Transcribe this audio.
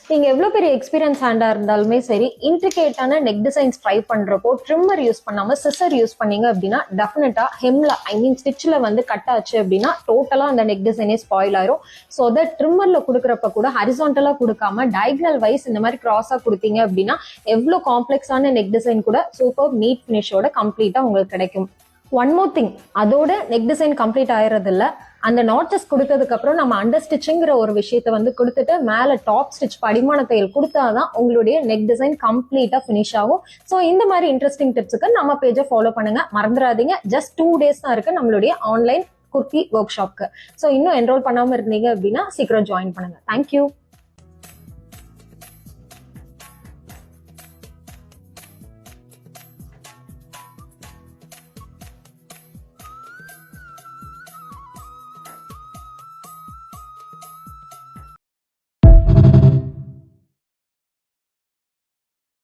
நீங்க எவ்வளவு பெரிய எக்ஸ்பீரியன்ஸ் ஹேண்டா இருந்தாலுமே சரி, இன்ட்ரிகேட்டான நெக் டிசைன்ஸ் ட்ரை பண்றப்போ ட்ரிம்மர் யூஸ் பண்ணாம சிசர் யூஸ் பண்ணீங்க அப்படின்னா டெஃபினட்டா ஹெம்ல ஸ்டிச்ல வந்து கட் ஆச்சு அப்படின்னா டோட்டலா அந்த நெக் டிசைனே ஸ்பாயில் ஆயிரும். ஸோ அதை ட்ரிம்மர்ல கொடுக்குறப்ப கூட ஹரிசான்டலா கொடுக்காம டயகனல் வைஸ் இந்த மாதிரி கிராஸா கொடுத்தீங்க அப்படின்னா எவ்வளவு காம்ப்ளெக்ஸான நெக் டிசைன் கூட சூப்பர் நீட் பினிஷோட கம்ப்ளீட்டா உங்களுக்கு கிடைக்கும். ஒன் மோர் திங், அதோட நெக் டிசைன் கம்ப்ளீட் ஆயிறது இல்ல, அந்த நாட்சஸ் கொடுத்ததுக்கு அப்புறம் நம்ம அண்டர் ஸ்டிச்சிங்கிற ஒரு விஷயத்த வந்து கொடுத்துட்டு மேல டாப் ஸ்டிச் படிமான தையல் கொடுத்தாதான் உங்களுடைய நெக் டிசைன் கம்ப்ளீட்டா பினிஷ் ஆகும். ஸோ இந்த மாதிரி இன்ட்ரெஸ்டிங் டிப்ஸுக்கு நம்ம பேஜை ஃபாலோ பண்ணுங்க. மறந்துடாதீங்க, ஜஸ்ட் 2 days தான் இருக்கு நம்மளுடைய ஆன்லைன் குர்த்தி ஒர்க் ஷாப்க்கு. ஸோ இன்னும் என்ரோல் பண்ணாம இருந்தீங்க அப்படின்னா சீக்கிரம் ஜாயின் பண்ணுங்க. தேங்க்யூ.